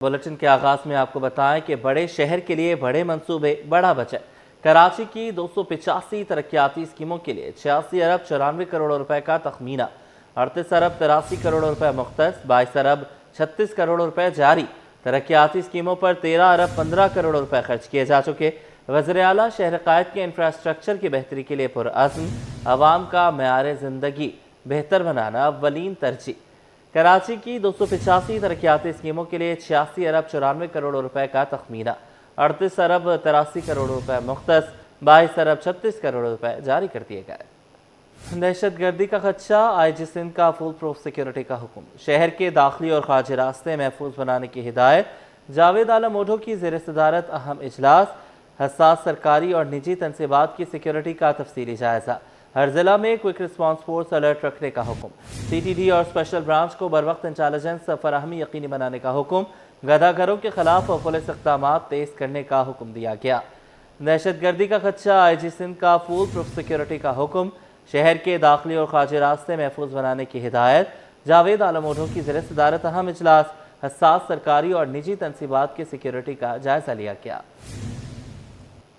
Bulletin के आगाज में आपको बताएं कि बड़े शहर के लिए बड़े मंसूबे, बड़ा बजट। कराची की 285 तरक्याती स्कीमों के लिए 86 अरब 94 करोड़ रुपए का तखमीना, 38 अरब 83 करोड़ रुपए मुख्तस, 22 अरब 36 करोड़ रुपए जारी। तरक्याती स्कीमों पर 13 अरब 15 करोड़ रुपए खर्च किए जा चुके। वज़ीर आला शहर कायद के इंफ्रास्ट्रक्चर की बेहतरी के लिए पुरअज़्म, अवाम का मेयार ज़िंदगी बेहतर बनाना अव्वलीन तरजीह। कराची की 285 तरक्याती स्कीमों के लिए 86 अरब 94 करोड़ रुपए का तखमीना, 38 अरब 83 करोड़ रुपए मुख्तस, 22 अरब 36 करोड़ रुपए जारी कर दिए गए। दहशत गर्दी का खदशा, IG सिंध का फुल प्रूफ सिक्योरिटी का हुक्म। शहर के दाखिली और खारजी रास्ते महफूज बनाने की हिदायत। जावेद आलम ओढो की ज़ेर सदारत अहम इजलास। हसास सरकारी और निजी तनसीबात की सिक्योरिटी का तफसीली जायजा। हर जिला में क्विक रिस्पांस फोर्स अलर्ट रखने का हुक्म। CTD और स्पेशल ब्रांच को बर वक्त इंटेलिजेंस फराहमी यकीनी बनाने का हुक्म। गदाघरों के खिलाफ पुलिस इक़दाम तेज करने का हुक्म दिया गया। दहशत गर्दी का खदशा, IG सिंध का फुल प्रूफ सिक्योरिटी का हुक्म। शहर के दाखिली और खारजी रास्ते महफूज बनाने की हिदायत। जावेद आलम ओढो की ज़ेर सदारत अहम इजलास। हसास सरकारी और निजी तनसीबात की सिक्योरिटी का जायजा लिया गया।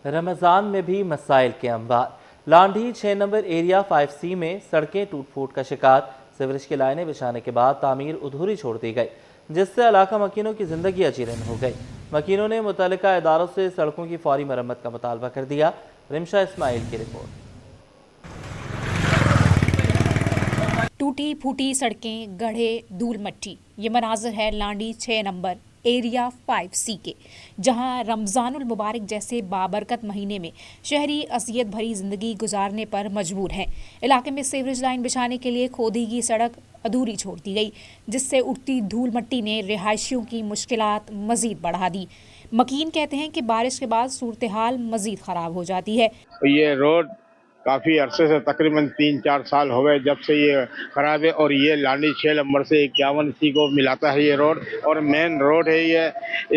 रमज़ान में भी मसाइल के अंबार। लांढी 6 नंबर एरिया 5C में सड़कें टूट फूट का शिकार। सीवरेज की लाइनें बिछाने के बाद तामीर अधूरी छोड़ दी गई, जिससे इलाका मकीनों की जिंदगी अजीरन हो गई। मकीनों ने मुतल्लिका इदारों से सड़कों की फौरी मरम्मत का मुतालबा कर दिया। रिमशा इस्माइल की रिपोर्ट। टूटी फूटी सड़कें, गड्ढे, धूल मट्टी, ये मनाजर है लांडी 6 नंबर एरिया 5C के, जहां रमज़ानुल मुबारक जैसे बाबरकत महीने में शहरी असियत भरी ज़िंदगी गुजारने पर मजबूर हैं। इलाके में सीवरेज लाइन बिछाने के लिए खोदी गई सड़क अधूरी छोड़ दी गई, जिससे उठती धूल मट्टी ने रिहायशियों की मुश्किलात मज़ीद बढ़ा दी। मकीन कहते हैं कि बारिश के बाद सूरत हाल मज़ीद ख़राब हो जाती है। ये रोड काफ़ी अरसे से तकरीबन 3-4 साल हो गए जब से ये ख़राब है, और ये लांडी 6 नंबर से 51C को मिलाता है ये रोड, और मेन रोड है ये,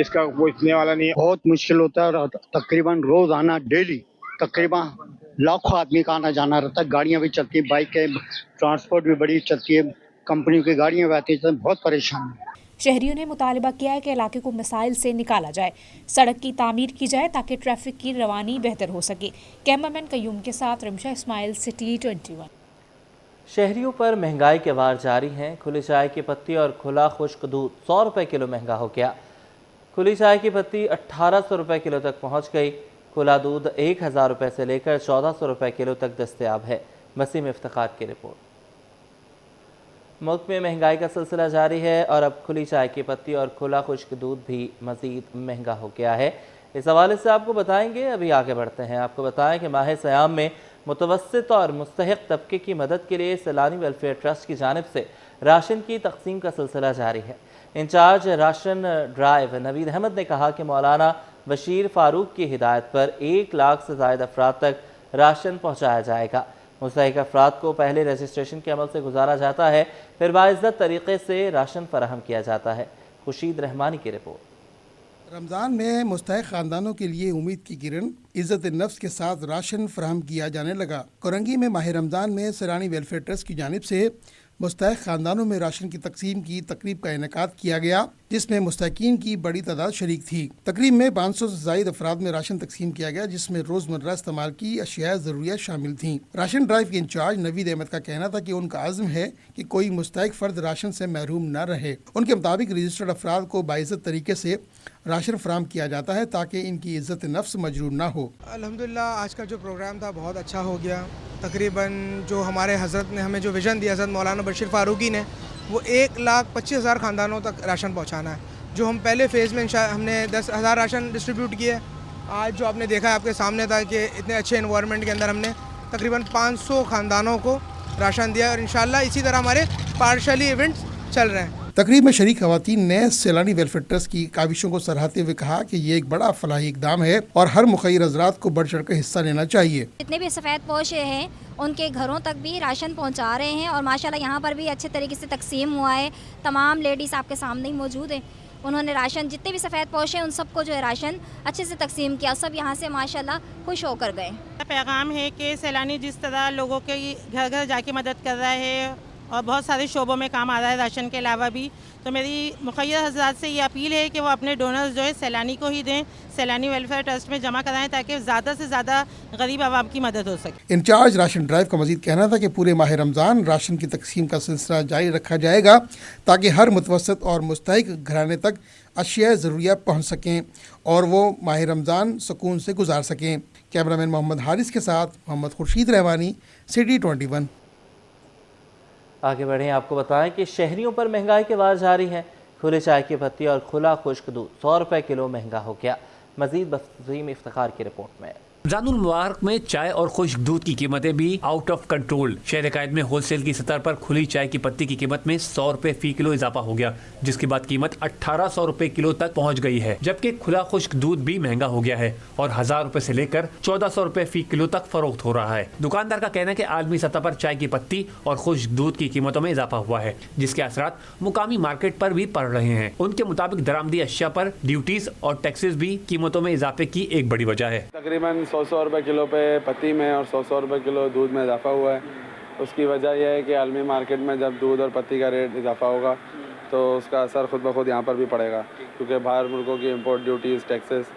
इसका पहुंचने वाला नहीं है। बहुत मुश्किल होता है, और तकरीबन रोज आना, डेली तकरीबन लाखों आदमी का आना जाना रहता है। गाड़ियाँ भी चलती हैं, बाइकें, ट्रांसपोर्ट भी बड़ी चलती है, कंपनियों की गाड़ियाँ भी आती हैं, बहुत परेशान है। शहरियों ने मुतालबा किया है कि इलाके को मिसाइल से निकाला जाए, सड़क की तामीर की जाए ताकि ट्रैफिक की रवानी बेहतर हो सके। कैमरामैन कयूम के साथ रिमशा इस्माइल, सिटी 21। शहरियों पर महंगाई के वार जारी हैं। खुली चाय की पत्ती और खुला खुश्क दूध 100 रुपए किलो महंगा हो गया। खुली चाय की पत्ती 1800 रुपए किलो तक पहुंच गई। खुला दूध 1000 रुपए से लेकर 1400 रुपए किलो तक दस्तयाब है। वसीम इफ्तिखार की रिपोर्ट। मुल्क में महंगाई का सिलसिला जारी है और अब खुली चाय की पत्ती और खुला खुश्क दूध भी मज़ीद महंगा हो गया है। इस हवाले से आपको बताएंगे। अभी आगे बढ़ते हैं, आपको बताएं कि माह सयाम में मुतवस्सित और मुस्तहिक तबके की मदद के लिए सैलानी वेलफेयर ट्रस्ट की जानिब से राशन की तकसीम का सिलसिला जारी है। Incharge ration drive Naveed Ahmed ने कहा कि मौलाना बशीर फारूक की हिदायत पर 1 लाख से ज़ायद अफराद तक राशन पहुँचाया जाएगा। मुस्तहिक अफराद को पहले रजिस्ट्रेशन के अमल से गुजारा जाता है, फिर बाइज़्ज़त तरीक़े से राशन फराहम किया जाता है। खुशीद रहमानी की रिपोर्ट। रमज़ान में मुस्तहिक ख़ानदानों के लिए उम्मीद की किरण, इज़्ज़त नफ्स के साथ राशन फराहम किया जाने लगा। कोरंगी में माह रमज़ान में सैलानी वेलफेयर ट्रस्ट की जानिब से मुस्तहिक ख़ानदानों में राशन की तकसीम की तकरीब का इनेकाद किया गया, जिसमें मुस्तहिकीन की बड़ी तादाद शरीक थी। तकरीब में 500 से ज़ायद अफराद में राशन तकसीम किया गया, जिसमें रोज़मर्रा इस्तेमाल की अशिया ज़रूरियात शामिल थीं। राशन ड्राइव के इंचार्ज नवीद अहमद का कहना था कि उनका आज़म है कि कोई मुस्तहिक फ़र्द राशन से महरूम न रहे। उनके मुताबिक रजिस्टर्ड अफराद को बाइज़्ज़त तरीके से राशन फराहम किया जाता है ताकि इनकी इज़्ज़त नफ्स मजरूर ना हो। अल्हम्दुलिल्लाह आज का जो प्रोग्राम था बहुत अच्छा हो गया। तकरीबन जो हमारे हज़रत ने हमें जो विज़न दिया, हज़रत मौलाना बशीर फ़ारूकी ने, वो 1,25,000 ख़ानदानों तक राशन पहुँचाना है। जो हम पहले फ़ेज़ में हमने 10,000 राशन डिस्ट्रीब्यूट किए। आज जो आपने देखा है आपके सामने था कि इतने अच्छे एनवायरनमेंट के अंदर हमने तकरीबन 500 ख़ानदानों को राशन दिया, और इंशाल्लाह इसी तरह हमारे पार्शली इवेंट्स चल रहे हैं। तकरीब में शरीक खवातीन ने सैलानी वेलफेयर ट्रस्ट की काविशों को सराहते हुए कहा कि ये एक बड़ा फलाही इकदाम है और हर मुखैर हज़रात को बढ़ चढ़ कर हिस्सा लेना चाहिए। जितने भी सफ़ेद पोश हैं उनके घरों तक भी राशन पहुंचा रहे हैं, और माशाल्लाह यहाँ पर भी अच्छे तरीके से तकसीम हुआ है। तमाम लेडीज़ आपके सामने ही मौजूद हैं। उन्होंने राशन, जितने भी सफ़ेद पोश हैं उन सबको जो है राशन अच्छे से तकसीम किया। सब यहाँ से माशाल्लाह खुश होकर गए। पैगाम है कि सैलानी जिस तरह लोगों के घर घर जाके मदद कर रहा है اور بہت سارے شعبوں میں کام آ رہا ہے راشن کے علاوہ بھی. تو میری مخیر حضرات سے یہ اپیل ہے کہ وہ اپنے ڈونرز جو ہے سیلانی کو ہی دیں, سیلانی ویلفیئر ٹرسٹ میں جمع کرائیں تاکہ زیادہ سے زیادہ غریب عوام کی مدد ہو سکے. انچارج راشن ڈرائیو کا مزید کہنا تھا کہ پورے ماہ رمضان راشن کی تقسیم کا سلسلہ جاری رکھا جائے گا تاکہ ہر متوسط اور مستحق گھرانے تک اشیاء ضروریہ پہنچ سکیں اور وہ ماہ رمضان سکون سے گزار سکیں. کیمرامین محمد حارث کے ساتھ محمد خورشید رحمانی, سٹی 21. آگے بڑھیں, آپ کو بتائیں کہ شہریوں پر مہنگائی کے وار جاری ہیں. کھلے چائے کی پتی اور کھلا خشک دودھ 100 روپے کلو مہنگا ہو گیا. مزید بسیم افتخار کی رپورٹ میں. رمضان المبارک میں چائے اور خشک دودھ کی قیمتیں بھی آؤٹ آف کنٹرول. شہر قائد میں ہول سیل کی سطح پر کھلی چائے کی پتی کی قیمت میں 100 روپے فی کلو اضافہ ہو گیا, جس کے بعد قیمت 1800 روپے کلو تک پہنچ گئی ہے. جبکہ کھلا خشک دودھ بھی مہنگا ہو گیا ہے اور 1000 روپے سے لے کر 1400 روپے فی کلو تک فروخت ہو رہا ہے. دکاندار کا کہنا ہے کہ عالمی سطح پر چائے کی پتی اور خشک دودھ کی قیمتوں میں اضافہ ہوا ہے, جس کے اثرات مقامی مارکیٹ پر بھی پڑ رہے ہیں. ان کے مطابق درآمدی اشیاء پر ڈیوٹیز اور ٹیکسز بھی قیمتوں میں اضافے کی ایک بڑی وجہ ہے. تقریباً 100 روپے کلو پہ پتی میں اور 100 روپے کلو دودھ میں اضافہ ہوا ہے. اس کی وجہ یہ ہے کہ عالمی مارکیٹ میں جب دودھ اور پتی کا ریٹ اضافہ ہوگا تو اس کا اثر خود بخود یہاں پر بھی پڑے گا, کیونکہ باہر ملکوں کی امپورٹ ڈیوٹیز, ٹیکسز,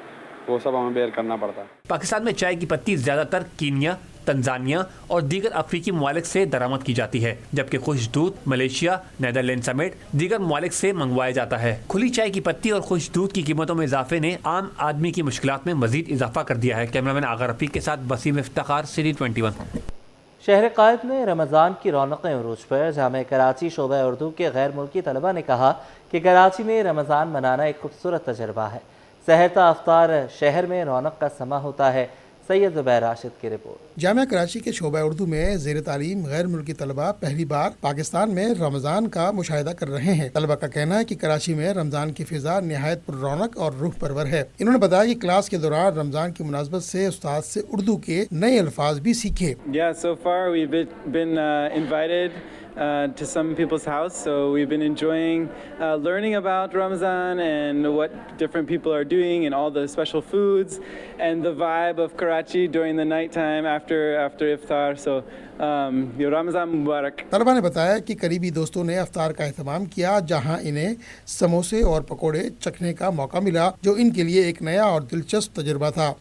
وہ سب ہمیں بیئر کرنا پڑتا ہے. پاکستان میں چائے کی پتی زیادہ تر کینیا, تنزانیہ اور دیگر افریقی ممالک سے درآمد کی جاتی ہے, جبکہ خشک دودھ ملیشیا, نیدرلینڈ سمیت دیگر ممالک سے منگوایا جاتا ہے. کھلی چائے کی پتی اور خشک دودھ کی قیمتوں میں اضافے نے عام آدمی کی مشکلات میں مزید اضافہ کر دیا ہے. کیمرامین آغا رفیق کے ساتھ بسیم افتخار, سٹی 21. شہر قائد میں رمضان کی رونقیں عروج پر. جامعہ کراچی شعبہ اردو کے غیر ملکی طلبہ نے کہا کہ کراچی میں رمضان منانا ایک خوبصورت تجربہ ہے. سحر تا افطار شہر میں رونق کا سما ہوتا ہے. سید زبیر راشد کی رپورٹ. جامعہ کراچی کے شعبہ اردو میں زیر تعلیم غیر ملکی طلبہ پہلی بار پاکستان میں رمضان کا مشاہدہ کر رہے ہیں. طلبہ کا کہنا ہے کہ کراچی میں رمضان کی فضا نہایت پر رونق اور روح پرور ہے. انہوں نے بتایا کہ کلاس کے دوران رمضان کی مناسبت سے استاد سے اردو کے نئے الفاظ بھی سیکھے. So far we've been invited to some people's house, so we've been enjoying learning about Ramadan and what different people are doing and all the special foods and the vibe of Karachi during the night time after iftar. So Ramadan Mubarak. طلبہ نے بتایا کہ قریبی دوستوں نے افطار کا اہتمام کیا, جہاں انہیں سموسے اور پکوڑے چکھنے کا موقع ملا, جو ان کے لیے ایک نیا اور دلچسپ تجربہ تھا.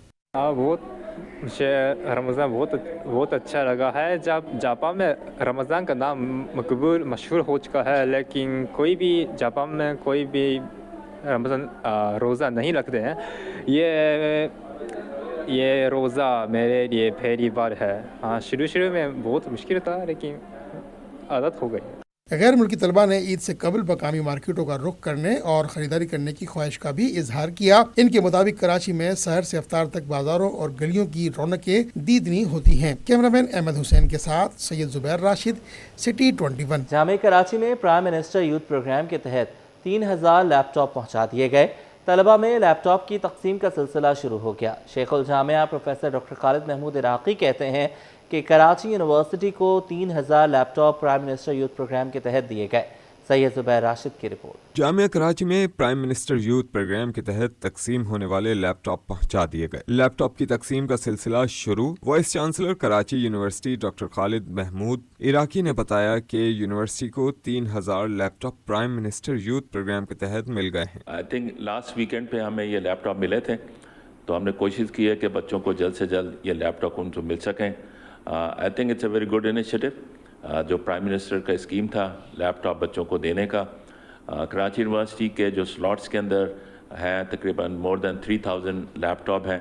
مجھے رمضان بہت اچھا لگا ہے. جب جاپان میں رمضان کا نام مقبول مشہور ہو چکا ہے, لیکن کوئی بھی جاپان میں کوئی بھی رمضان روزہ نہیں رکھتے ہیں. یہ روزہ میرے لیے پہلی بار ہے. شروع میں بہت مشکل تھا, لیکن عادت ہو گئی. غیر ملکی طلبہ نے عید سے قبل مقامی مارکیٹوں کا رخ کرنے اور خریداری کرنے کی خواہش کا بھی اظہار کیا. ان کے مطابق کراچی میں سحر سے افطار تک بازاروں اور گلیوں کی رونقیں دیدنی ہوتی ہیں. کیمرامین احمد حسین کے ساتھ سید زبیر راشد, سٹی 21. جامعہ کراچی میں پرائم منسٹر یوتھ پروگرام کے تحت 3000 لیپ ٹاپ پہنچا دیے گئے. طلبہ میں لیپ ٹاپ کی تقسیم کا سلسلہ شروع ہو گیا. شیخ الجامعہ پروفیسر ڈاکٹر خالد محمود عراقی کہتے ہیں کہ کراچی یونیورسٹی کو 3000 laptop prime minister youth program کے تحت دیے گئے. سید زبیر راشد کی رپورٹ. جامعہ کراچی میں پرائم منسٹر یوتھ پروگرام کے تحت تقسیم ہونے والے لیپ ٹاپ پہنچا دیے گئے. لیپ ٹاپ کی تقسیم کا سلسلہ شروع. Vice chancellor Karachi university doctor Khalid Mahmood Iraqi نے بتایا کہ یونیورسٹی کو 3000 laptop prime minister youth program کے تحت مل گئے ہیں. آئی تھنک لاسٹ ویکینڈ پہ ہمیں یہ لیپ ٹاپ ملے تھے, تو ہم نے کوشش کی ہے کہ بچوں کو جلد سے جلد یہ لیپ ٹاپ ان کو مل سکیں. I think it's a very good initiative. جو پرائم منسٹر کا اسکیم تھا لیپ ٹاپ بچوں کو دینے کا, کراچی یونیورسٹی کے جو سلاٹس کے اندر ہیں تقریباً مور دین 3000 لیپ ٹاپ ہیں,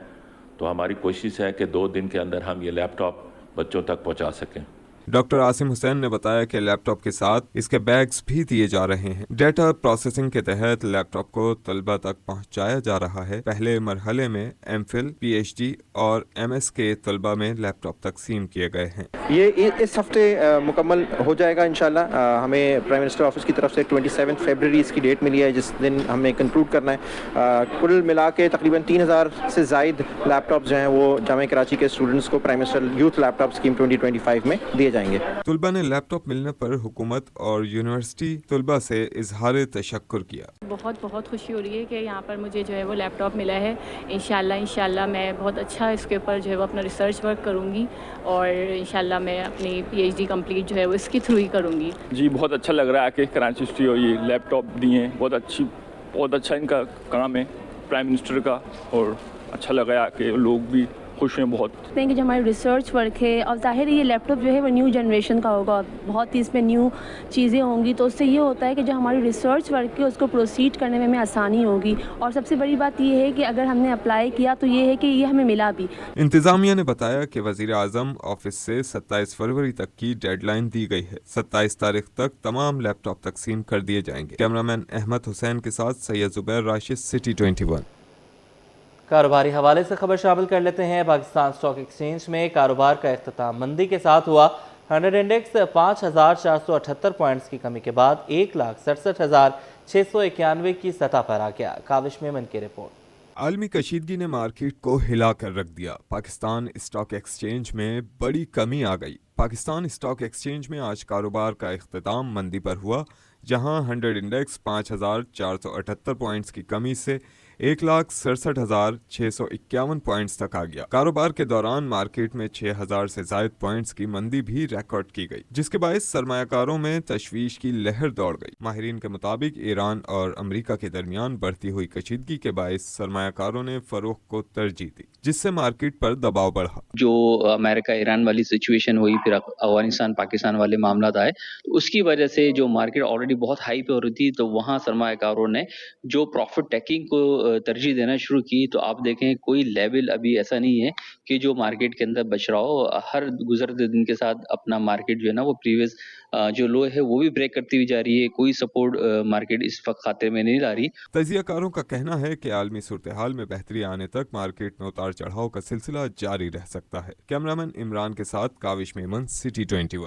تو ہماری کوشش ہے کہ 2 دن کے اندر ہم یہ لیپ ٹاپ بچوں تک پہنچا سکیں. ڈاکٹر عاصم حسین نے بتایا کہ لیپ ٹاپ کے ساتھ اس کے بیگز بھی دیے جا رہے ہیں. ڈیٹا پروسیسنگ کے تحت لیپ ٹاپ کو طلبہ تک پہنچایا جا رہا ہے. پہلے مرحلے میں M Phil, P H D اور ایم ایس کے طلبہ میں لیپ ٹاپ تقسیم کیے گئے ہیں. یہ اس ہفتے مکمل ہو جائے گا انشاءاللہ. ہمیں پرائم منسٹر آفس کی طرف سے 27 فیبروری اس کی ڈیٹ ملی ہے, جس دن ہمیں کنکلوڈ کرنا ہے. کل ملا کے تقریباً 3000 سے زائد لیپ ٹاپس جو ہیں وہ جامعہ کراچی کے اسٹوڈنٹس کو پرائم منسٹر یوتھ لیپ ٹاپ اسکیم 2025 میں دیے जाएंगे। तलबा ने लैपटॉप मिलने पर हुकूमत और यूनिवर्सिटी तलबा से इजहार तशक्कुर किया। बहुत बहुत खुशी हो रही है कि यहाँ पर मुझे जो है वो लैपटॉप मिला है। इंशाल्लाह मैं बहुत अच्छा इसके ऊपर जो है वो अपना रिसर्च वर्क करूँगी और इंशाल्लाह मैं अपनी PhD कंप्लीट जो है वो इसके थ्रू ही करूँगी। जी बहुत अच्छा लग रहा है कि कराची सिटी और ये लैपटॉप दिए हैं, बहुत अच्छा इनका काम है प्राइम मिनिस्टर का, और अच्छा लगा कि लोग भी खुश हैं बहुत। कि जो हमारी रिसर्च वर्क है, और ज़ाहिर है ये लैपटॉप जो है वो न्यू जनरेशन का होगा, बहुत ही इसमें न्यू चीज़ें होंगी, तो उससे ये होता है कि जो हमारी रिसर्च वर्क है उसको प्रोसीड करने में हमें आसानी होगी। और सबसे बड़ी बात ये है कि अगर हमने अप्लाई किया तो ये है कि ये हमें मिला भी। इंतजामिया ने बताया कि वजीर आजम ऑफिस से 27 फरवरी तक की डेडलाइन दी गई है। 27 तारीख तक तमाम लैपटॉप तकसीम कर दिए जाएंगे। कैमरामैन अहमद हुसैन के साथ सैयद जुबैर राशिद, सिटी 21। कारोबारी हवाले से खबर शामिल कर लेते हैं। पाकिस्तान स्टॉक एक्सचेंज में कारोबार का इख्तिताम मंदी के साथ हुआ। 100 इंडेक्स 5,478 पॉइंट्स की कमी के बाद 1,67,691 की सतह पर आ गया। काविश मेमन की रिपोर्ट। आलमी कशीदगी ने मार्केट को हिला कर रख दिया। पाकिस्तान स्टॉक एक्सचेंज में बड़ी कमी आ गई। पाकिस्तान स्टॉक एक्सचेंज में आज कारोबार का इख्तिताम मंदी पर हुआ, जहां 100 इंडेक्स 5,478 पॉइंट्स की कमी से 1,67,651 पॉइंट्स तक आ गया। कारोबार के दौरान मार्केट में 6,000 से जायद पॉइंट्स की मंदी भी रिकॉर्ड की गई, जिसके बायस सरमायाकारों में तशवीश की लहर दौड़ गई। माहिरीन के मुताबिक ईरान और अमेरिका के दरमियान बढ़ती हुई कशीदगी के बायस सरमायाकारों ने फरोख्त को तरजीह दी, जिससे मार्केट पर दबाव बढ़ा। जो अमेरिका ईरान वाली सिचुएशन हुई, फिर अफगानिस्तान पाकिस्तान वाले मामला आए, तो उसकी वजह से जो मार्केट ऑलरेडी बहुत हाई पे हो रही थी, तो वहाँ सरमायाकारों ने जो प्रॉफिट टेकिंग को तरजीह देना शुरू की। तो आप देखें कोई लेवल अभी ऐसा नहीं है कि जो मार्केट के अंदर बच रहा हो। हर गुजरते दिन के साथ अपना मार्केट जो है ना वो प्रीवियस जो लो है वो भी ब्रेक करती हुई जा रही है। कोई सपोर्ट मार्केट इस वक्त खाते में नहीं ला रही। तजियाकारों का कहना है कि आलमी सूरत हाल में बेहतरी आने तक मार्केट में उतार चढ़ाव का सिलसिला जारी रह सकता है। कैमरामैन इमरान के साथ काविश मेमन, सिटी 21।